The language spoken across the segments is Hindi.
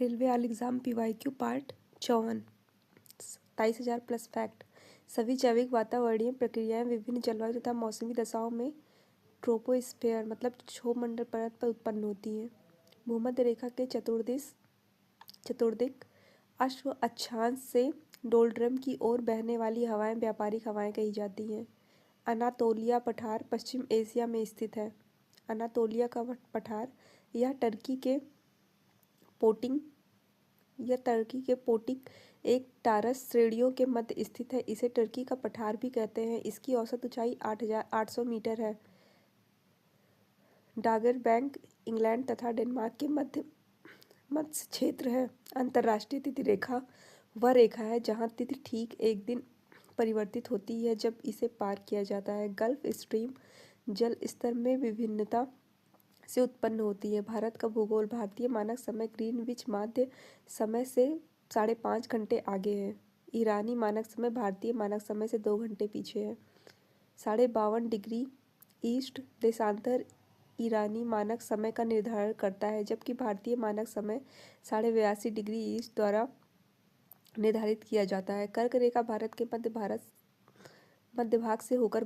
Railway all exam PYQ part 54 27,000 plus fact. सभी जैविक वातावरणीय प्रक्रियाएं विभिन्न जलवायु तथा मौसमी दशाओं में ट्रोपोस्फेयर मतलब क्षोभमंडल परत पर उत्पन्न होती हैं। भूमध्य रेखा के चतुर्दिक अश्व अक्षांश से डोल्ड्रम की ओर बहने वाली हवाएं व्यापारिक हवाएं कही जाती हैं। अनातोलिया पठार पश्चिम एशिया में स्थित है। अनातोलिया का पठार यह टर्की के पोटिक एक टारस श्रेणियों के मध्य स्थित है। इसे टर्की का पठार भी कहते हैं। इसकी औसत ऊंचाई 8,800 मीटर है। डागर बैंक इंग्लैंड तथा डेनमार्क के मध्य क्षेत्र है। अंतर्राष्ट्रीय तिथि रेखा वह रेखा है जहां तिथि ठीक एक दिन परिवर्तित होती है जब इसे पार किया जाता है। गल्फ स्ट्रीम जल स्तर में विभिन्नता से उत्पन्न होती है। भारत का भूगोल भारतीय मानक समय ग्रीनविच माध्य समय से 5.5 घंटे आगे है। ईरानी मानक समय भारतीय मानक समय से 2 घंटे पीछे है। 52.5 डिग्री ईस्ट देशांतर ईरानी मानक समय का निर्धारण करता है, जबकि भारतीय मानक समय 82.5 डिग्री ईस्ट द्वारा निर्धारित किया जाता है। कर्क रेखा भारत के मध्य भाग से होकर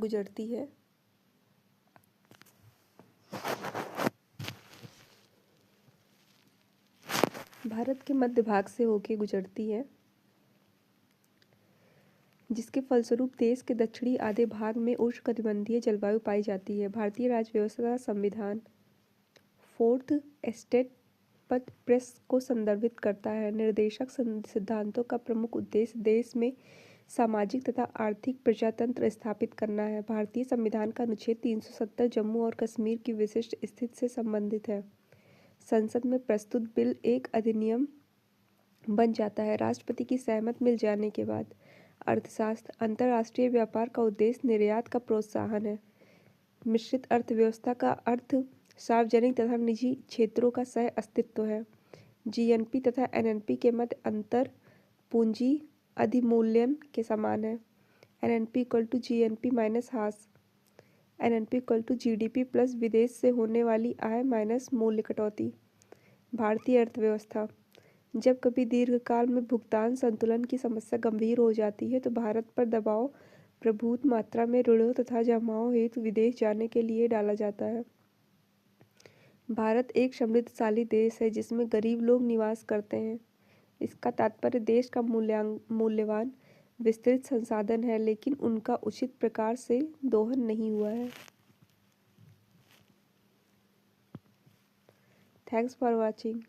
गुजरती है। जिसके फलस्वरूप देश के दक्षिणी आधे भाग में उष्णकटिबंधीय जलवायु पाई जाती है। भारतीय राज्य व्यवस्था का संविधान फोर्थ एस्टेट पद प्रेस को संदर्भित करता है। निर्देशक सिद्धांतों का प्रमुख उद्देश्य देश में सामाजिक तथा आर्थिक प्रजातंत्र स्थापित करना है। भारतीय संविधान का अनुच्छेद 370 जम्मू और कश्मीर की विशिष्ट स्थिति से संबंधित है। संसद में प्रस्तुत बिल एक अधिनियम बन जाता है राष्ट्रपति की सहमति मिल जाने के बाद। अर्थशास्त्र अंतर्राष्ट्रीय व्यापार का उद्देश्य निर्यात का प्रोत्साहन है। मिश्रित अर्थव्यवस्था का अर्थ सार्वजनिक तथा निजी क्षेत्रों का सह अस्तित्व है। GNP तथा NNP के मध्य अंतर पूंजी अधिमूल्यन के समान है। NNP = GNP माइनस हास। NNP = GDP प्लस विदेश से होने वाली आय माइनस मूल्य कटौती। भारतीय अर्थव्यवस्था जब कभी दीर्घकाल में भुगतान संतुलन की समस्या गंभीर हो जाती है तो भारत पर दबाव प्रभुत मात्रा में ऋणों तथा जमाओं हेतु विदेश जाने के लिए डाला जाता है। भारत एक समृद्धशाली देश है जिसमें गरीब लोग निवास करते हैं। इसका तात्पर्य देश का मूल्यवान विस्तृत संसाधन है, लेकिन उनका उचित प्रकार से दोहन नहीं हुआ है। Thanks for watching.